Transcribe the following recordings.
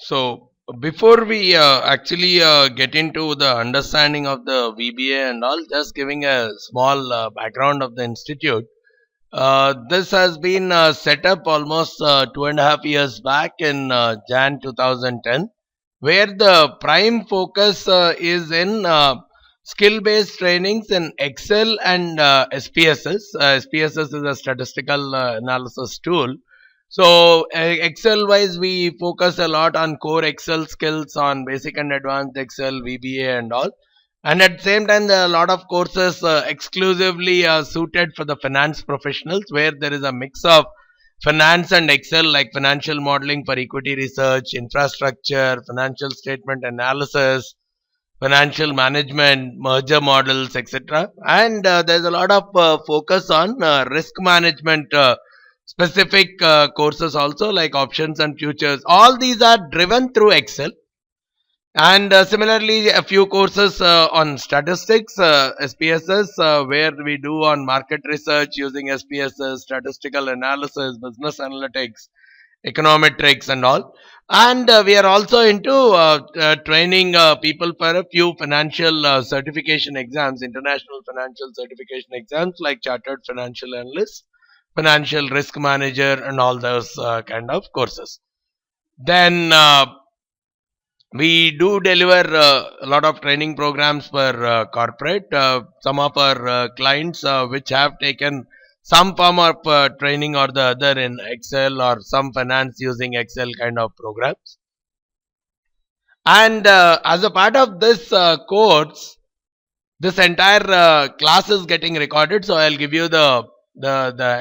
So before we actually get into the understanding of the VBA and all, just giving a small background of the institute. This has been set up almost 2.5 years back in Jan 2010, where the prime focus is in skill-based trainings in Excel and SPSS. SPSS is a statistical analysis tool. So Excel wise, we focus a lot on core Excel skills, on basic and advanced Excel, VBA and all. And at the same time, there are a lot of courses exclusively suited for the finance professionals, where there is a mix of finance and Excel, like financial modeling for equity research, infrastructure, financial statement analysis, financial management, merger models, etc. And there's a lot of focus on risk management specific courses also, like options and futures. All these are driven through Excel. And similarly, a few courses on statistics, SPSS, where we do on market research using SPSS, statistical analysis, business analytics, econometrics and all. And we are also into training people for a few financial certification exams, international financial certification exams, like chartered financial analyst, financial risk manager and all those kind of courses. Then we do deliver a lot of training programs for corporate. Some of our clients which have taken some form of training or the other in Excel, or some finance using Excel kind of programs. And as a part of this course, this entire class is getting recorded. So I'll give you the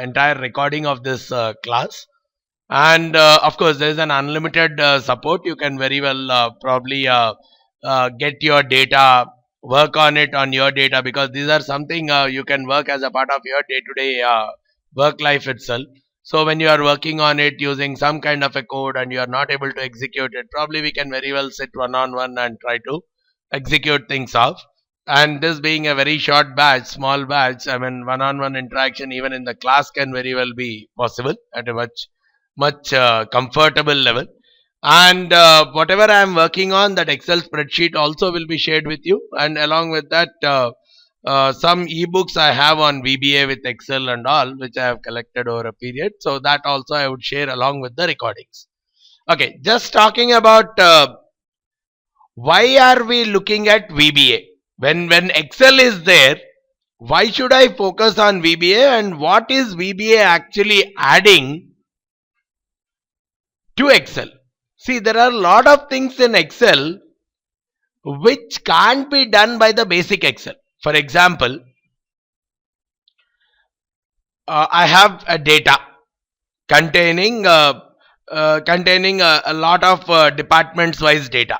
entire recording of this class. And of course, there is an unlimited support. You can very well probably get your data, work on it on your data, because these are something you can work as a part of your day-to-day work life itself. So when you are working on it using some kind of a code and you are not able to execute it, probably we can very well sit one-on-one and try to execute things off. And this being a very short batch, small batch, I mean, one-on-one interaction even in the class can very well be possible at a much comfortable level. And whatever I am working on, that Excel spreadsheet also will be shared with you. And along with that, some ebooks I have on VBA with Excel and all, which I have collected over a period. So that also I would share along with the recordings. Okay, just talking about why are we looking at VBA? When Excel is there, why should I focus on VBA, and what is VBA actually adding to Excel? See, there are a lot of things in Excel which can't be done by the basic Excel. For example, I have a data containing a lot of departments wise data.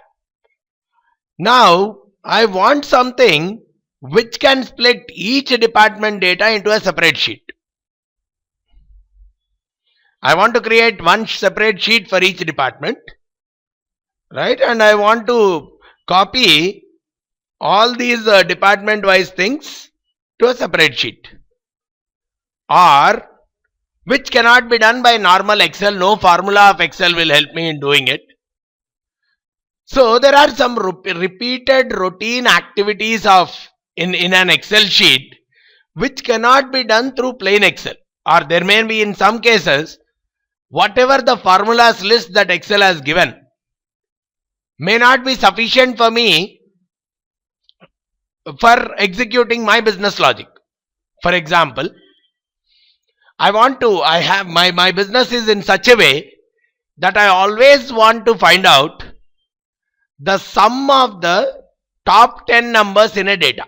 Now I want something which can split each department data into a separate sheet. I want to create one separate sheet for each department, right? And I want to copy all these department wise things to a separate sheet, or which cannot be done by normal Excel. No formula of Excel will help me in doing it. So there are some repeated routine activities in an Excel sheet which cannot be done through plain Excel, or there may be in some cases whatever the formulas list that Excel has given may not be sufficient for me for executing my business logic. For example, I have my business is in such a way that I always want to find out the sum of the top 10 numbers in a data.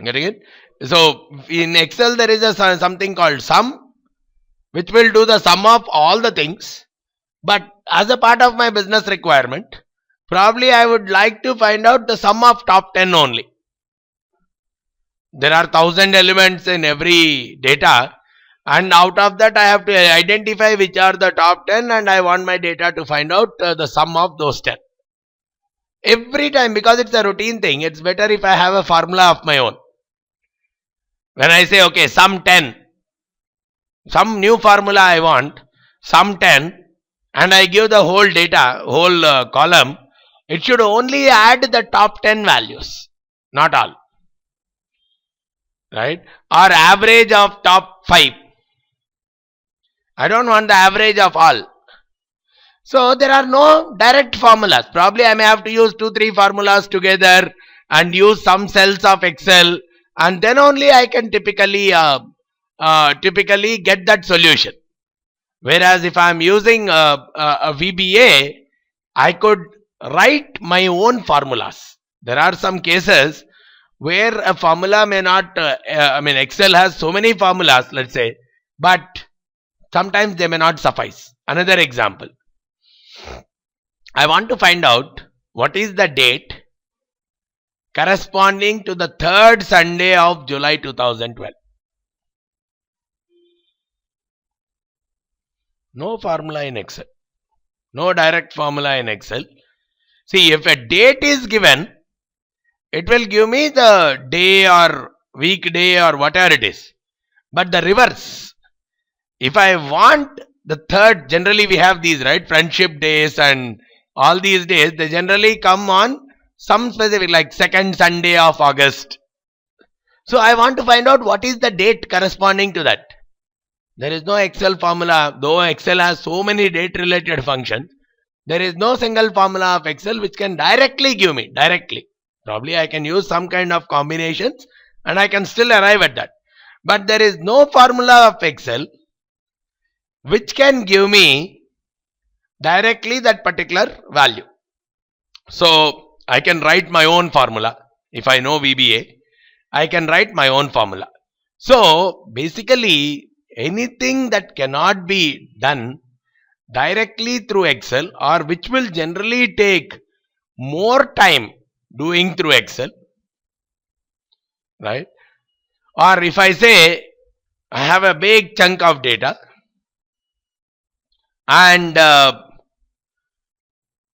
Getting it? So in Excel there is something called sum, which will do the sum of all the things. But as a part of my business requirement, probably I would like to find out the sum of top 10 only. There are 1000 elements in every data, and out of that I have to identify which are the top 10, and I want my data to find out the sum of those 10. Every time, because it's a routine thing, it's better if I have a formula of my own. When I say, okay, sum 10, some new formula I want, sum 10, and I give the whole data, whole column, it should only add the top 10 values, not all. Right? Or average of top 5. I don't want the average of all. So there are no direct formulas. Probably I may have to use 2-3 formulas together and use some cells of Excel, and then only I can typically get that solution. Whereas if I am using a VBA, I could write my own formulas. There are some cases where a formula may not, Excel has so many formulas, let's say, but sometimes they may not suffice. Another example. I want to find out what is the date corresponding to the third Sunday of July 2012. No formula in Excel. No direct formula in Excel. See, if a date is given, it will give me the day or weekday or whatever it is. But the reverse, if I want the third, generally we have these, right? Friendship days and all these days, they generally come on some specific, like second Sunday of August. So I want to find out what is the date corresponding to that. There is no Excel formula, though Excel has so many date related functions. There is no single formula of Excel which can directly give me, directly. Probably I can use some kind of combinations and I can still arrive at that. But there is no formula of Excel which can give me directly that particular value. So I can write my own formula. If I know VBA, I can write my own formula. So basically anything that cannot be done directly through Excel, or which will generally take more time doing through Excel, right? Or if I say I have a big chunk of data and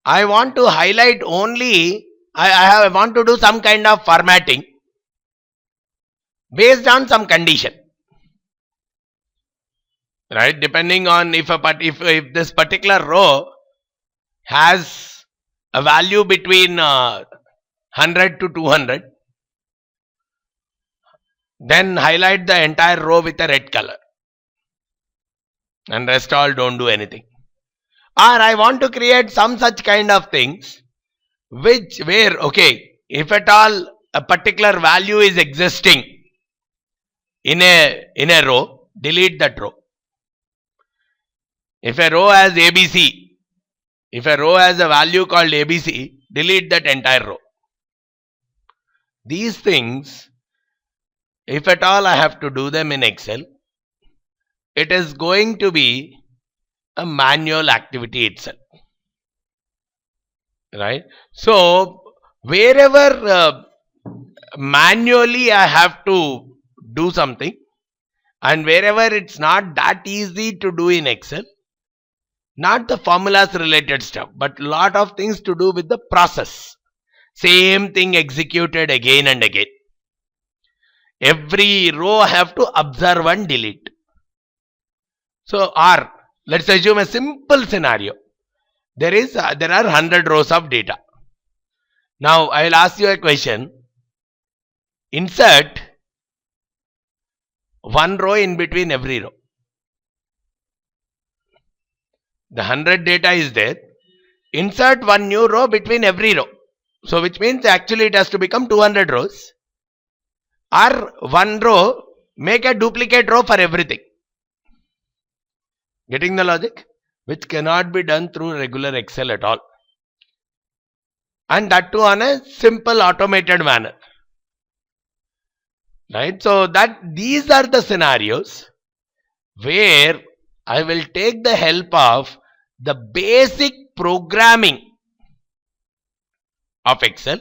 I want to highlight only, I want to do some kind of formatting based on some condition, right? Depending on if this particular row has a value between 100 to 200, then highlight the entire row with a red color and rest all don't do anything. Or I want to create some such kind of things where okay, if at all a particular value is existing in a row, delete that row. If a row has ABC, if a row has a value called ABC, delete that entire row. These things, if at all I have to do them in Excel, it is going to be a manual activity itself, right? So wherever manually I have to do something, and wherever it's not that easy to do in Excel, not the formulas related stuff, but lot of things to do with the process. Same thing executed again and again. Every row I have to observe and delete. So, or let's assume a simple scenario. There are 100 rows of data. Now I will ask you a question. Insert one row in between every row. The 100 data is there. Insert one new row between every row. So which means actually it has to become 200 rows. Or one row, make a duplicate row for everything. Getting the logic? Which cannot be done through regular Excel at all. And that too on a simple automated manner. Right? So these are the scenarios where I will take the help of the basic programming of Excel,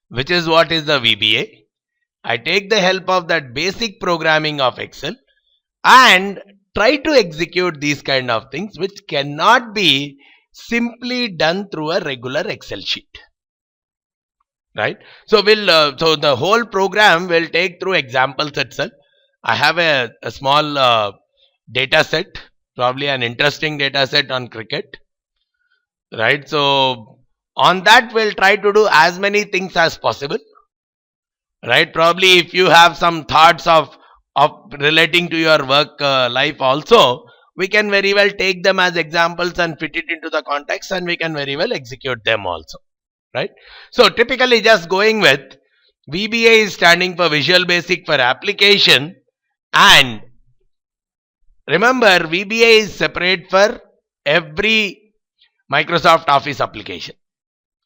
which is what is the VBA. I take the help of that basic programming of Excel and try to execute these kind of things which cannot be simply done through a regular Excel sheet. Right? So so the whole program will take through examples itself. I have a small data set, probably an interesting data set on cricket. right? So on that we'll try to do as many things as possible, right? Probably if you have some thoughts of relating to your work life also, we can very well take them as examples and fit it into the context, and we can very well execute them also, right? So typically, just going with VBA is standing for Visual Basic for Application, and remember VBA is separate for every Microsoft Office application.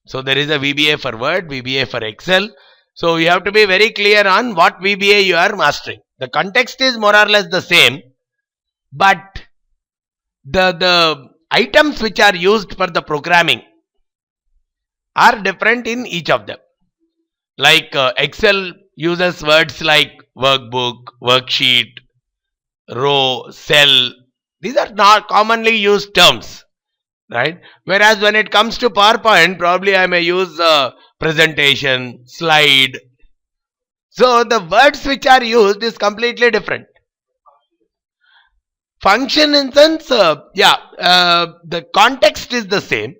So there is a VBA for Word, VBA for Excel. So you have to be very clear on what VBA you are mastering. The context is more or less the same, but the items which are used for the programming are different in each of them. Like Excel uses words like workbook, worksheet, row, cell. These are not commonly used terms, right? Whereas when it comes to PowerPoint, probably I may use presentation, slide. So the words which are used is completely different. Function in sense, the context is the same,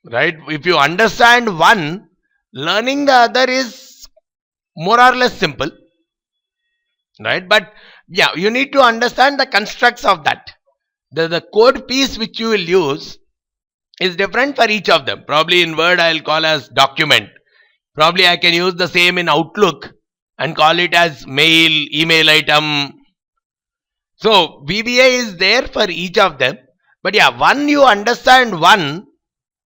right? If you understand one, learning the other is more or less simple, right? But yeah, you need to understand the constructs of that. The code piece which you will use is different for each of them. Probably in Word I'll call as document. Probably I can use the same in Outlook and call it as mail, email item. So VBA is there for each of them. But yeah, one you understand one,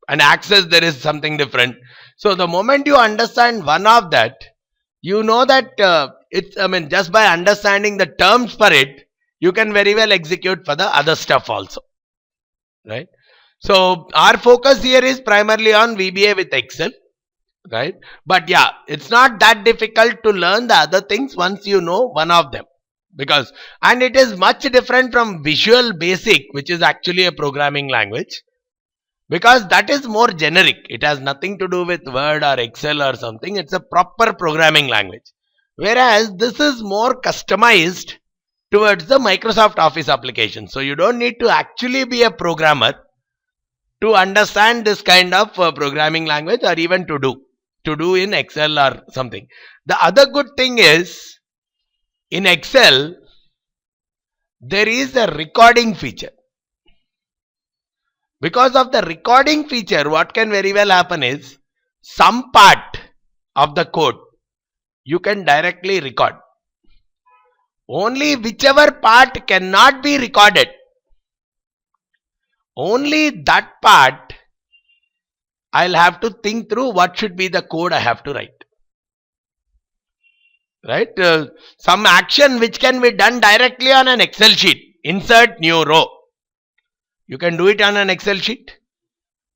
and Access there is something different. So the moment you understand one of that, you know that just by understanding the terms for it, you can very well execute for the other stuff also, right? So our focus here is primarily on VBA with Excel, right? But yeah, it's not that difficult to learn the other things once you know one of them, because and it is much different from Visual Basic, which is actually a programming language, because that is more generic. It has nothing to do with Word or Excel or something. It's a proper programming language, whereas this is more customized towards the Microsoft Office application. So you don't need to actually be a programmer to understand this kind of programming language, or even to do in Excel or something. The other good thing is, in Excel there is a recording feature. Because of the recording feature, what can very well happen is, some part of the code you can directly record. Only whichever part cannot be recorded, only that part I'll have to think through what should be the code I have to write. Right? Some action which can be done directly on an Excel sheet. Insert new row. You can do it on an Excel sheet.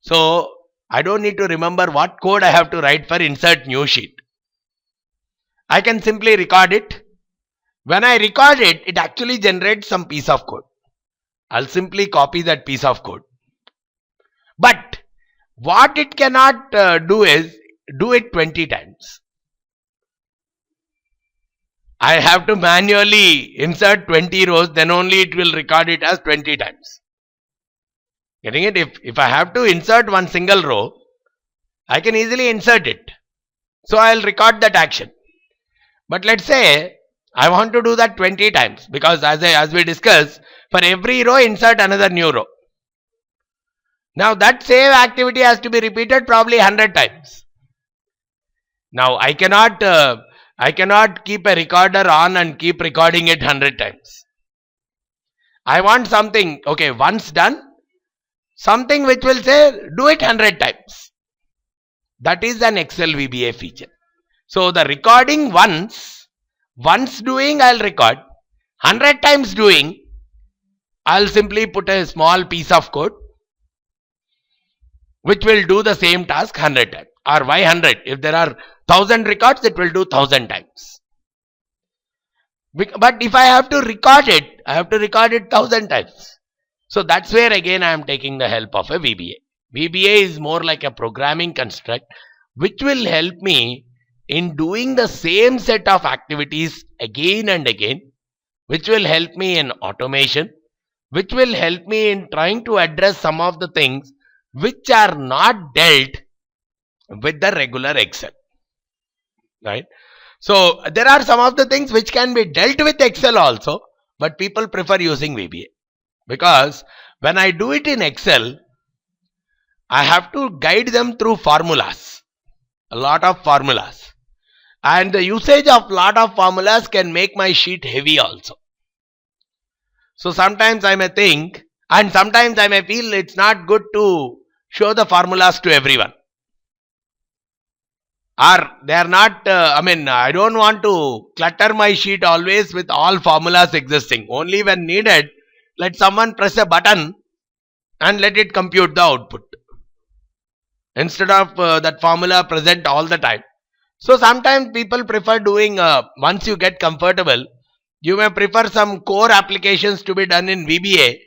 So I don't need to remember what code I have to write for insert new sheet. I can simply record it. When I record it, it actually generates some piece of code. I'll simply copy that piece of code. But what it cannot do is do it 20 times. I have to manually insert 20 rows, then only it will record it as 20 times. Getting it? If I have to insert one single row, I can easily insert it. So I'll record that action. But let's say I want to do that 20 times, because as we discussed, for every row insert another new row. Now that same activity has to be repeated probably 100 times. Now I cannot keep a recorder on and keep recording it 100 times. I want something, okay, once done, something which will say do it 100 times. That is an Excel VBA feature. So the recording once doing I'll record, 100 times doing I'll simply put a small piece of code which will do the same task 100 times. Or why 100? If there are 1000 records, it will do 1000 times. But if I have to record it, I have to record it 1000 times. So that's where again I am taking the help of a VBA. VBA is more like a programming construct which will help me in doing the same set of activities again and again, which will help me in automation, which will help me in trying to address some of the things which are not dealt with the regular Excel, right? So there are some of the things which can be dealt with Excel also, but people prefer using VBA, because when I do it in Excel, I have to guide them through formulas, a lot of formulas, and the usage of lot of formulas can make my sheet heavy also. So sometimes I may think, and sometimes I may feel it's not good to show the formulas to everyone, or they are not, I don't want to clutter my sheet always with all formulas existing. Only when needed, let someone press a button and let it compute the output, instead of that formula present all the time. So sometimes people prefer doing, once you get comfortable, you may prefer some core applications to be done in VBA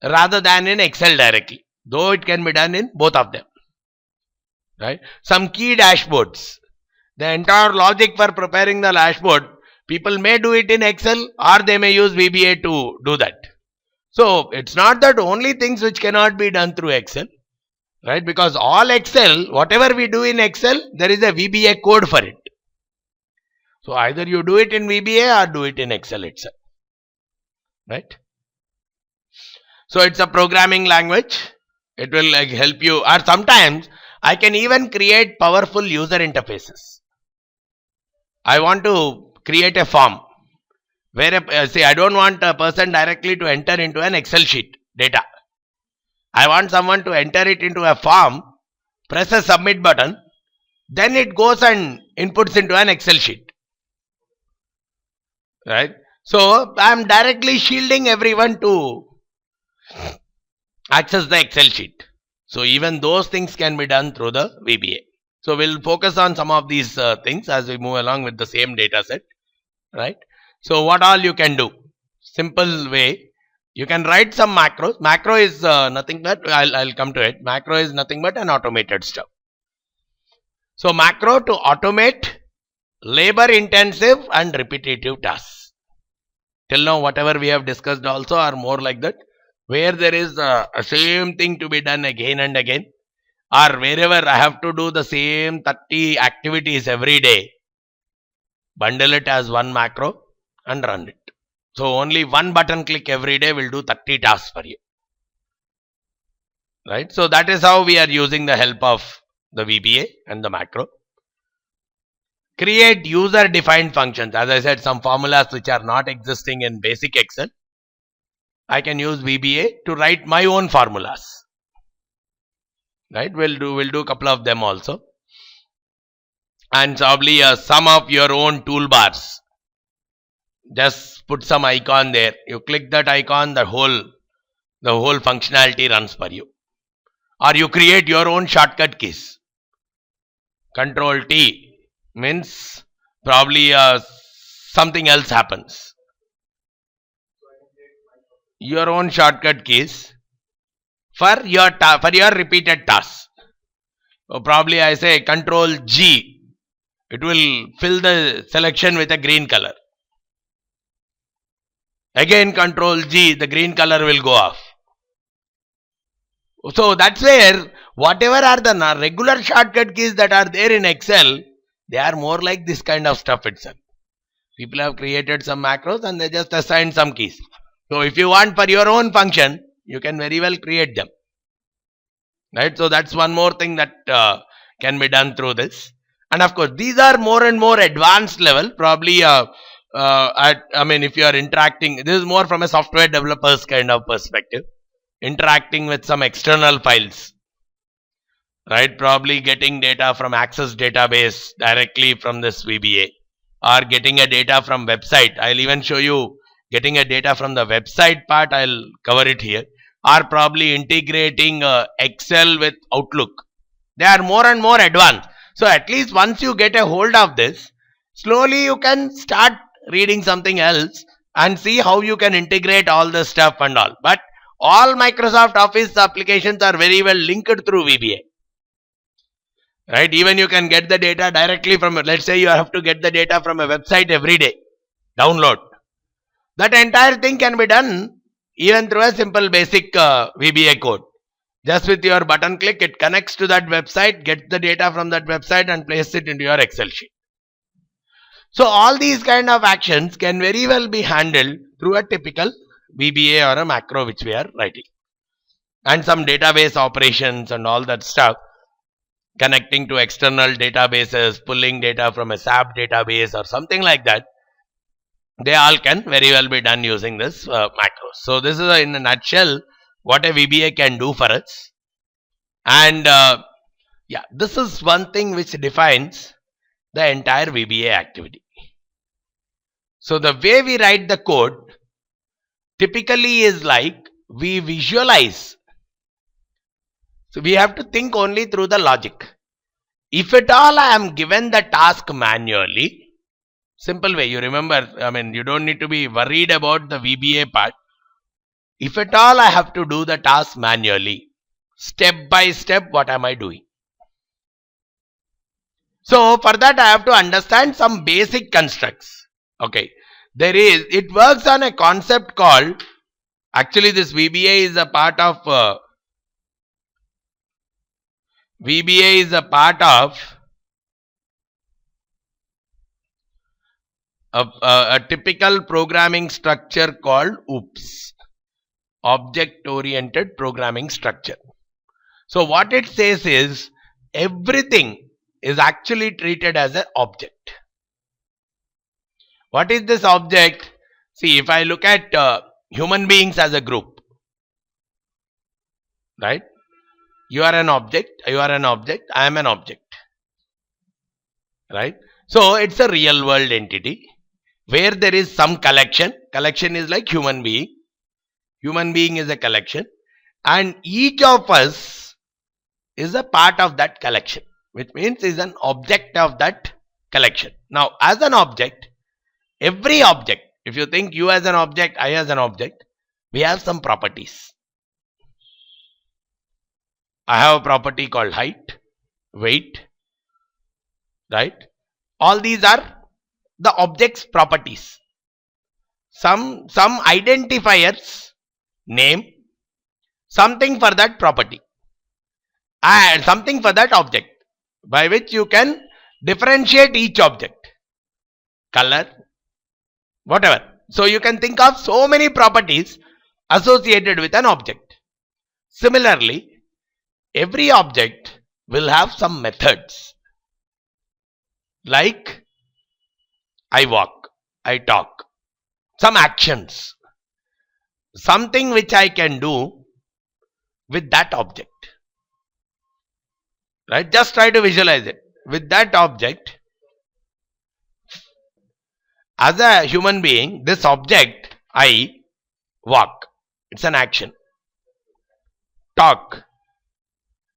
rather than in Excel directly, though it can be done in both of them, right? Some key dashboards, the entire logic for preparing the dashboard, people may do it in Excel or they may use VBA to do that. So it's not that only things which cannot be done through Excel, right? Because all Excel, whatever we do in Excel, there is a VBA code for it. So either you do it in VBA or do it in Excel itself, right? So it's a programming language. It will like help you, or sometimes I can even create powerful user interfaces. I want to create a form where say I don't want a person directly to enter into an Excel sheet data. I want someone to enter it into a form, press a submit button, then it goes and inputs into an Excel sheet, right? So I am directly shielding everyone to access the Excel sheet. So even those things can be done through the VBA. So we'll focus on some of these things as we move along with the same data set, right? So what all you can do? Simple way. You can write some macros. Macro is nothing but, I'll come to it. Macro is nothing but an automated stuff. So macro to automate labor intensive and repetitive tasks. Till now whatever we have discussed also are more like that, where there is a same thing to be done again and again, or wherever I have to do the same 30 activities every day, bundle it as one macro and run it. So only one button click every day will do 30 tasks for you, right? So that is how we are using the help of the VBA and the macro. Create user defined functions. As I said, some formulas which are not existing in basic Excel, I can use VBA to write my own formulas, right? We'll do a couple of them also, and probably some of your own toolbars. Just put some icon there. You click that icon, the whole functionality runs for you. Or you create your own shortcut keys. Control T means probably something else happens. Your own shortcut keys for your repeated tasks. So probably I say Control G. It will fill the selection with a green color. Again Control G, the green color will go off. So that's where whatever are the regular shortcut keys that are there in Excel, they are more like this kind of stuff itself. People have created some macros and they just assign some keys. So if you want for your own function, you can very well create them, right? So that's one more thing that can be done through this. And of course, these are more and more advanced level. Probably, if you are interacting, this is more from a software developer's kind of perspective, interacting with some external files, right? Probably getting data from Access database directly from this VBA, or getting a data from website. I'll even show you getting a data from the website part. I'll cover it here. Or probably integrating Excel with Outlook. They are more and more advanced. So at least once you get a hold of this, slowly you can start reading something else and see how you can integrate all the stuff and all. But all Microsoft Office applications are very well linked through VBA, right? Even you can get the data directly from, let's say you have to get the data from a website every day, download. That entire thing can be done even through a simple basic VBA code. Just with your button click, it connects to that website, gets the data from that website and places it into your Excel sheet. So all these kind of actions can very well be handled through a typical VBA or a macro which we are writing. And some database operations and all that stuff, connecting to external databases, pulling data from a SAP database or something like that, they all can very well be done using this macro. So this is in a nutshell what a VBA can do for us. And yeah, this is one thing which defines the entire VBA activity. So the way we write the code typically is like we visualize. So we have to think only through the logic. If at all I am given the task manually, simple way, you remember, you don't need to be worried about the VBA part. If at all I have to do the task manually, step by step, what am I doing? So for that I have to understand some basic constructs. Okay, it works on a concept called, actually this VBA is a part of a typical programming structure called OOPS, object oriented programming structure. So what it says is everything is actually treated as an object. What is this object? See, if I look at human beings as a group, right? You are an object, I am an object, right? So it's a real world entity where there is some collection. Collection is like human being. Human being is a collection, and each of us is a part of that collection, which means is an object of that collection. Now, as an object, every object, if you think you as an object, I as an object, we have some properties. I have a property called height, weight, right? All these are the object's properties. Some identifiers, name, something for that property, and something for that object, by which you can differentiate each object, color, whatever. So you can think of so many properties associated with an object. Similarly, every object will have some methods, like I walk, I talk, some actions, something which I can do with that object, right? Just try to visualize it with that object. As a human being, this object, I walk, it's an action. Talk,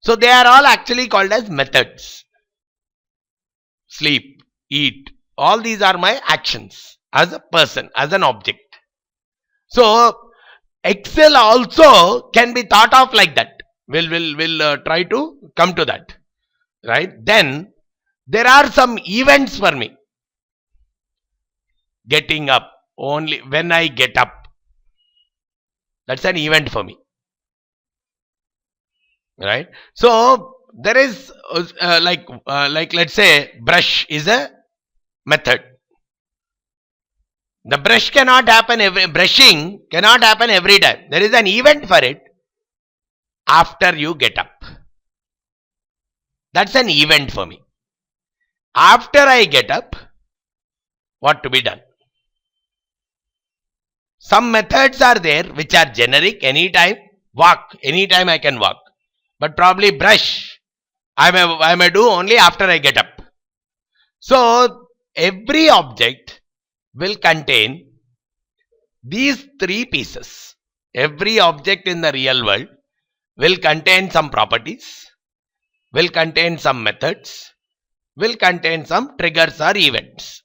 so they are all actually called as methods. Sleep, eat, all these are my actions as a person, as an object. So Excel also can be thought of like that. We'll try to come to that, right? Then there are some events for me. Getting up, only when I get up, that's an event for me, right? So there is like let's say brush is a method. The brushing cannot happen every time. There is an event for it after you get up. That's an event for me. After I get up, what to be done? Some methods are there which are generic, anytime. Walk, anytime I can walk. But probably brush, I may do only after I get up. So every object will contain these three pieces. Every object in the real world will contain some properties, will contain some methods, will contain some triggers or events,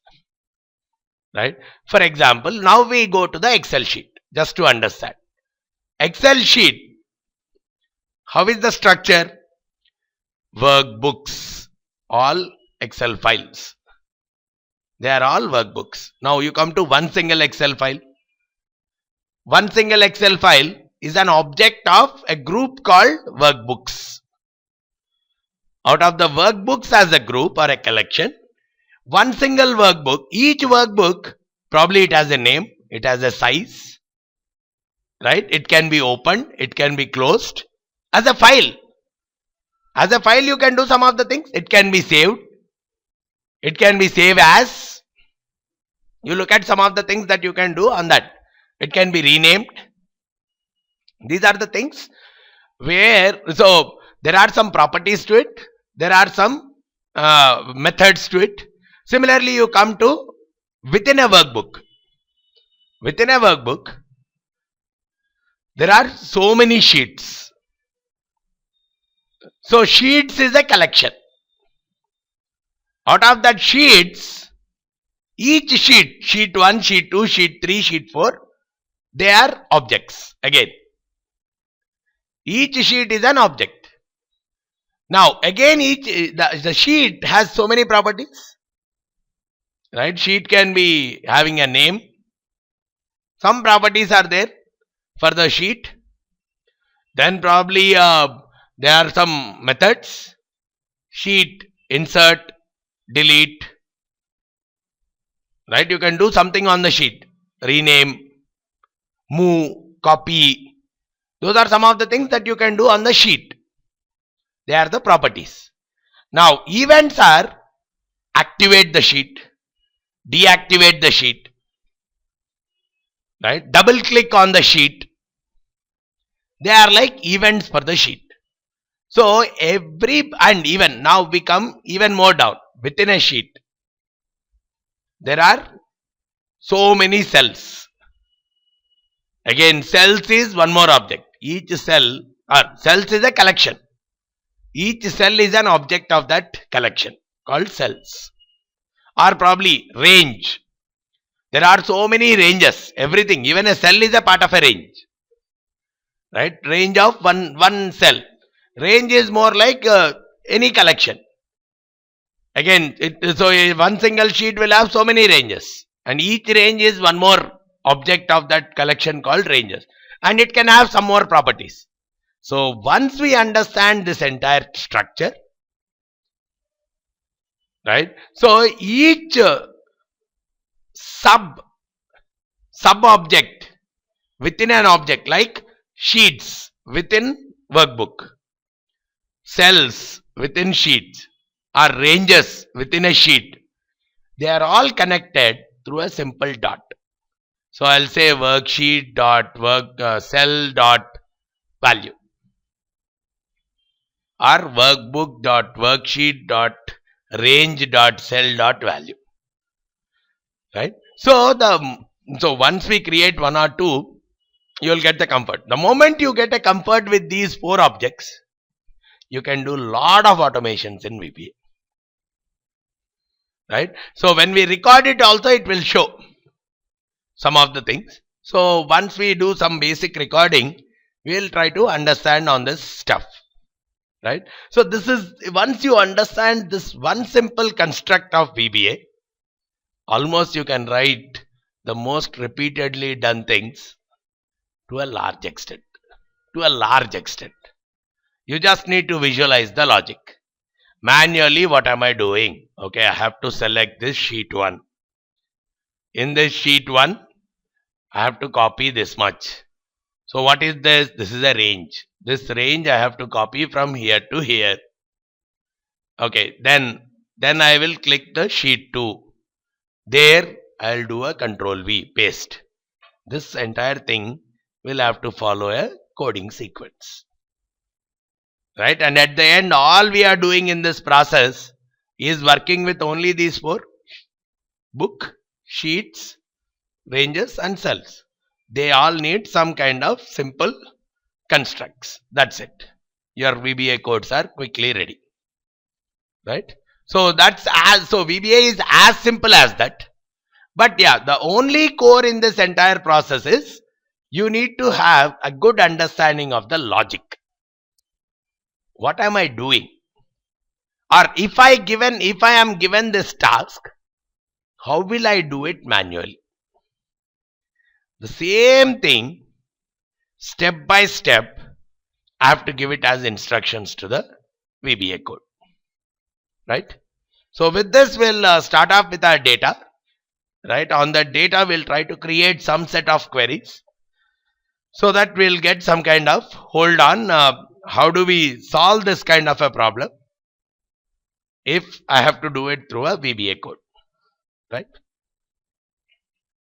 right? For example, now we go to the Excel sheet just to understand. Excel sheet, how is the structure? Workbooks, all Excel files. They are all workbooks. Now you come to one single Excel file. One single Excel file is an object of a group called workbooks. Out of the workbooks as a group or a collection, one single workbook, each workbook, probably it has a name, it has a size, right? It can be opened, it can be closed as a file. As a file you can do some of the things. It can be saved. It can be saved as. You look at some of the things that you can do on that. It can be renamed. These are the things where, so there are some properties to it. There are some methods to it. Similarly, you come to within a workbook. Within a workbook, there are so many sheets. So sheets is a collection. Out of that sheets, each sheet, sheet 1, sheet 2, sheet 3, sheet 4, they are objects again. Each sheet is an object. Now again the sheet has so many properties. Right? Sheet can be having a name. Some properties are there for the sheet. Then probably there are some methods. Sheet, insert, delete. Right? You can do something on the sheet. Rename, move, copy. Those are some of the things that you can do on the sheet. They are the properties. Now events are activate the sheet, deactivate the sheet, right? Double click on the sheet. They are like events for the sheet. So and even now we come even more down. Within a sheet, there are so many cells. Again, cells is one more object. Each cell or cells is a collection. Each cell is an object of that collection called cells. Or probably range. There are so many ranges. Everything. Even a cell is a part of a range. Right? Range of one cell. Range is more like any collection. Again, so one single sheet will have so many ranges. And each range is one more object of that collection called ranges. And it can have some more properties. So once we understand this entire structure, right? So each sub object within an object, like sheets within workbook, cells within sheets, or ranges within a sheet, they are all connected through a simple dot. So I'll say worksheet dot cell dot value, or workbook dot worksheet dot range dot cell dot value. Right? So once we create one or two, you will get the comfort. The moment you get a comfort with these 4 objects, you can do lot of automations in VBA. Right? So when we record it also, it will show some of the things. So once we do some basic recording, we will try to understand on this stuff. Right? So this is, once you understand this one simple construct of VBA, almost you can write the most repeatedly done things to a large extent. To a large extent. You just need to visualize the logic. Manually, what am I doing? Okay, I have to select this sheet 1. In this sheet 1, I have to copy this much. So what is this? This is a range. This range I have to copy from here to here. Okay, then I will click the sheet 2. There I'll do a Control V, paste. This entire thing will have to follow a coding sequence. Right? And at the end, all we are doing in this process is working with only these 4: book, sheets, ranges and cells. They all need some kind of simple constructs. That's it. Your VBA codes are quickly ready. Right? So so VBA is as simple as that. But yeah, the only core in this entire process is you need to have a good understanding of the logic. What am I doing? Or if I am given this task, how will I do it manually? The same thing, step by step, I have to give it as instructions to the VBA code, right? So with this, we'll start off with our data, right? On that data, we'll try to create some set of queries so that we'll get some kind of hold on. How do we solve this kind of a problem if I have to do it through a VBA code, right?